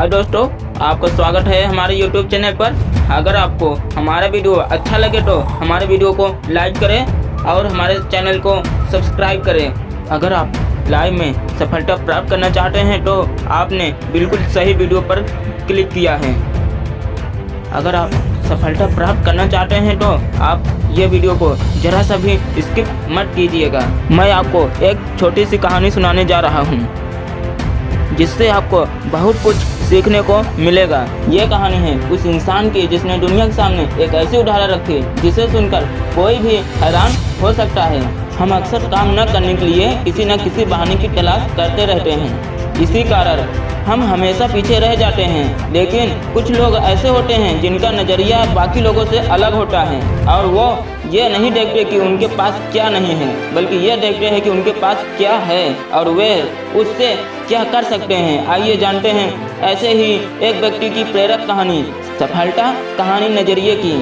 हाय दोस्तों, आपका स्वागत है हमारे YouTube चैनल पर। अगर आपको हमारा वीडियो अच्छा लगे तो हमारे वीडियो को लाइक करें और हमारे चैनल को सब्सक्राइब करें। अगर आप लाइव में सफलता प्राप्त करना चाहते हैं तो आपने बिल्कुल सही वीडियो पर क्लिक किया है। अगर आप सफलता प्राप्त करना चाहते हैं तो आप ये वीडियो को जरा सा भी स्किप मत कीजिएगा। मैं आपको एक छोटी सी कहानी सुनाने जा रहा हूँ जिससे आपको बहुत कुछ सीखने को मिलेगा। ये कहानी है उस इंसान की जिसने दुनिया के सामने एक ऐसी उदाहरण रखी जिसे सुनकर कोई भी हैरान हो सकता है। हम अक्सर काम न करने के लिए किसी न किसी बहाने की तलाश करते रहते हैं। इसी कारण हम हमेशा पीछे रह जाते हैं। लेकिन कुछ लोग ऐसे होते हैं जिनका नज़रिया बाकी लोगों से अलग होता है और वो ये नहीं देखते कि उनके पास क्या नहीं है, बल्कि ये देखते हैं कि उनके पास क्या है और वे उससे क्या कर सकते हैं। आइए जानते हैं ऐसे ही एक व्यक्ति की प्रेरक कहानी, सफलता कहानी नज़रिए की।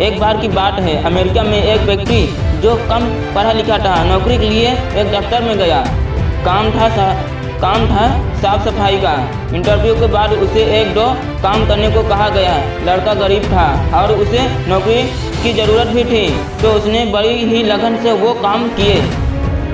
एक बार की बात है, अमेरिका में एक व्यक्ति जो कम पढ़ा लिखा था नौकरी के लिए एक दफ्तर में गया। काम था साफ सफाई का। इंटरव्यू के बाद उसे एक दो काम करने को कहा गया। लड़का गरीब था और उसे नौकरी की ज़रूरत भी थी, तो उसने बड़ी ही लगन से वो काम किए।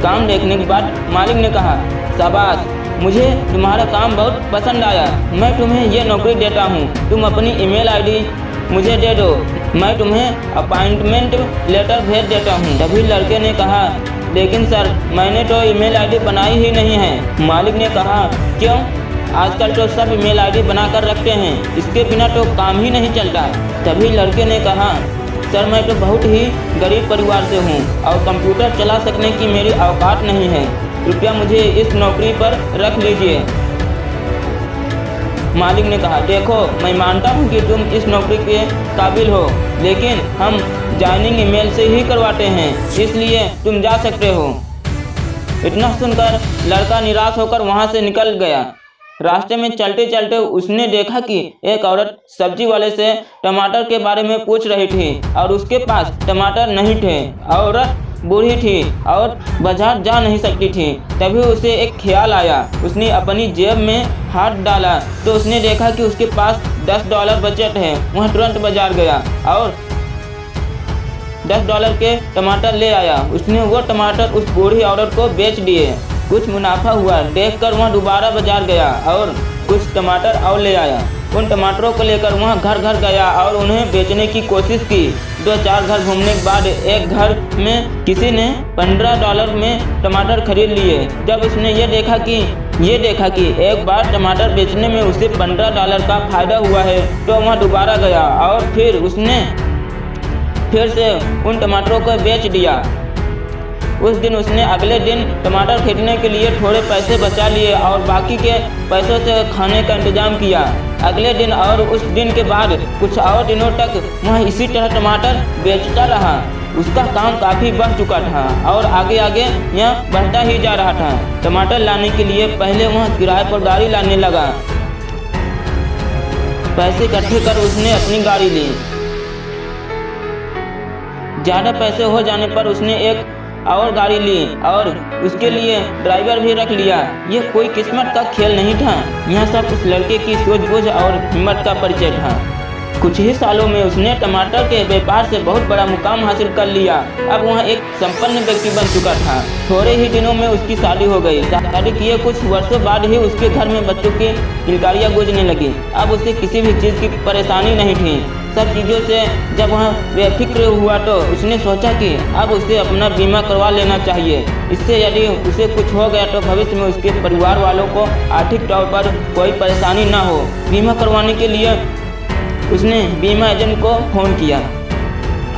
काम देखने के बाद मालिक ने कहा, शाबाश, मुझे तुम्हारा काम बहुत पसंद आया। मैं तुम्हें ये नौकरी देता हूँ। तुम अपनी ईमेल आईडी मुझे दे दो, मैं तुम्हें अपॉइंटमेंट लेटर भेज देता हूँ। तभी लड़के ने कहा, लेकिन सर, मैंने तो ईमेल आईडी बनाई ही नहीं है। मालिक ने कहा, क्यों? आजकल तो सब ईमेल आईडी बनाकर रखते हैं, इसके बिना तो काम ही नहीं चलता। तभी लड़के ने कहा, सर, मैं तो बहुत ही गरीब परिवार से हूँ और कंप्यूटर चला सकने की मेरी औकात नहीं है। कृपया मुझे इस नौकरी पर रख लीजिए। मालिक ने कहा, देखो, मैं मानता हूँ कि तुम इस नौकरी के काबिल हो, लेकिन हम ज्वाइनिंग ईमेल से ही करवाते हैं, इसलिए तुम जा सकते हो। इतना सुनकर लड़का निराश होकर वहाँ से निकल गया। रास्ते में चलते चलते उसने देखा कि एक औरत सब्जी वाले से टमाटर के बारे में पूछ रही थी और उसके पास टमाटर नहीं थे। औरत बूढ़ी थी और बाजार जा नहीं सकती थी। तभी उसे एक ख्याल आया। उसने अपनी जेब में हाथ डाला तो उसने देखा कि उसके पास $10 बचत है। वह तुरंत बाजार गया और $10 के टमाटर ले आया। उसने वो टमाटर उस बूढ़ी औरत को बेच दिए। कुछ मुनाफा हुआ देखकर वह दोबारा बाजार गया और कुछ टमाटर और ले आया। उन टमाटरों को लेकर वह घर घर गया और उन्हें बेचने की कोशिश की। 2-4 घर घूमने के बाद एक घर में किसी ने $15 में टमाटर खरीद लिए। जब उसने ये देखा कि एक बार टमाटर बेचने में उसे $15 का फायदा हुआ है, तो वह दोबारा गया और फिर से उन टमाटरों को बेच दिया। उस दिन उसने अगले दिन टमाटर खरीदने के लिए थोड़े पैसे बचा लिए और बाकी के पैसों से खाने का इंतजाम किया। अगले दिन और उस दिन के बाद कुछ और दिनों तक वह इसी तरह टमाटर बेचता रहा। उसका काम काफ़ी बढ़ चुका था और आगे यह बढ़ता ही जा रहा था। टमाटर लाने के लिए पहले वह किराए पर गाड़ी लाने लगा। पैसे इकट्ठे कर उसने अपनी गाड़ी ली। ज़्यादा पैसे हो जाने पर उसने एक और गाड़ी ली और उसके लिए ड्राइवर भी रख लिया। यह कोई किस्मत का खेल नहीं था, यह सब उस लड़के की सूझबूझ और हिम्मत का परिचय था। कुछ ही सालों में उसने टमाटर के व्यापार से बहुत बड़ा मुकाम हासिल कर लिया। अब वह एक संपन्न व्यक्ति बन चुका था। थोड़े ही दिनों में उसकी शादी हो गई। शादी किए कुछ वर्षों बाद ही उसके घर में बच्चों की किलकारियाँ गूंजने लगी। अब उसे किसी भी चीज़ की परेशानी नहीं थी। सब चीज़ों से जब वह बेफिक्र हुआ तो उसने सोचा कि अब उसे अपना बीमा करवा लेना चाहिए। इससे यदि उसे कुछ हो गया तो भविष्य में उसके परिवार वालों को आर्थिक तौर पर कोई परेशानी ना हो। बीमा करवाने के लिए उसने बीमा एजेंट को फ़ोन किया।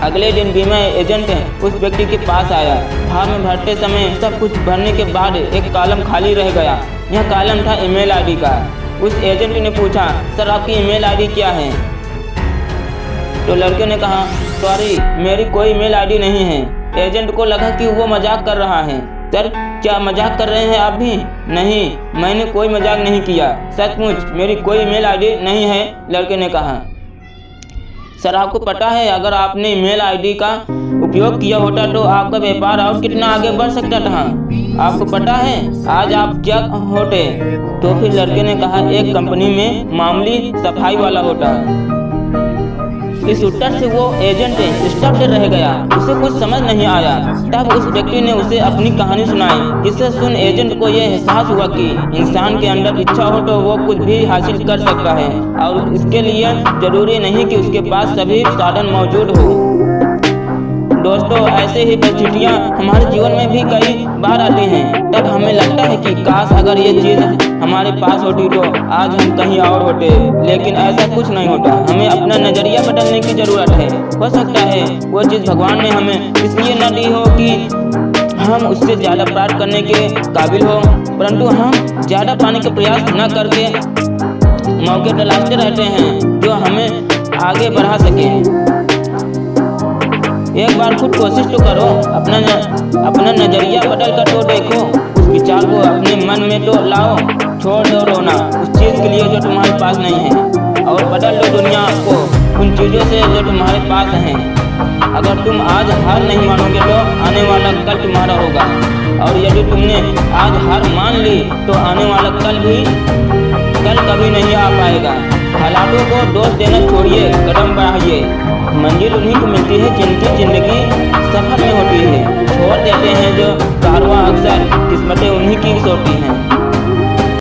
अगले दिन बीमा एजेंट उस व्यक्ति के पास आया। फॉर्म भरते समय सब कुछ भरने के बाद एक कॉलम खाली रह गया। यह कॉलम था ईमेल आईडी का। उस एजेंट ने पूछा, सर, आपकी ईमेल आईडी क्या है? तो लड़के ने कहा, सॉरी, मेरी कोई ईमेल आईडी नहीं है। एजेंट को लगा कि वो मजाक कर रहा है। सर, क्या मजाक कर रहे हैं आप भी? नहीं, मैंने कोई मजाक नहीं किया, सचमुच मेरी कोई ईमेल आईडी नहीं है। लड़के ने कहा, सर, आपको पता है अगर आपने ईमेल आईडी का उपयोग किया होता तो आपका व्यापार और कितना आगे बढ़ सकता था। आपको पता है आज आप क्या होते? तो फिर लड़के ने कहा, एक कंपनी में मामूली सफाई वाला होता। इस उत्तर से वो एजेंट स्तब्ध रह गया, उसे कुछ समझ नहीं आया। तब उस व्यक्ति ने उसे अपनी कहानी सुनाई। इसे सुन एजेंट को यह एहसास हुआ कि इंसान के अंदर इच्छा हो तो वो कुछ भी हासिल कर सकता है और इसके लिए जरूरी नहीं कि उसके पास सभी साधन मौजूद हो। दोस्तों, ऐसे ही परिस्थितियाँ हमारे जीवन में भी कई बार आती हैं। तब हमें लगता है कि काश अगर ये चीज़ हमारे पास होती तो आज हम कहीं और होते, लेकिन ऐसा कुछ नहीं होता। हमें अपना नज़रिया बदलने की ज़रूरत है। हो सकता है वो चीज़ भगवान ने हमें इसलिए न दी हो कि हम उससे ज़्यादा प्राप्त करने के काबिल हो, परंतु हम ज़्यादा पाने का प्रयास न करके मौके तलाशते रहते हैं जो हमें आगे बढ़ा सके। एक बार खुद कोशिश तो करो, अपना नजरिया बदल कर तो देखो, उस विचार को अपने मन में तो लाओ। छोड़ दो रोना उस चीज़ के लिए जो तुम्हारे पास नहीं है और बदल दो दुनिया को उन चीज़ों से जो तुम्हारे पास हैं। अगर तुम आज हार नहीं मानोगे तो आने वाला कल तुम्हारा होगा, और यदि तुमने आज हार मान ली तो आने वाला कल कभी नहीं आ पाएगा। हालातों को दोष देना छोड़िए, कदम बढ़ाइए। मंजिल उन्हीं को मिलती है जिनकी जिंदगी सफर में होती है। छोड़ देते हैं जो कारवां, अक्सर किस्मतें उन्हीं की होती हैं।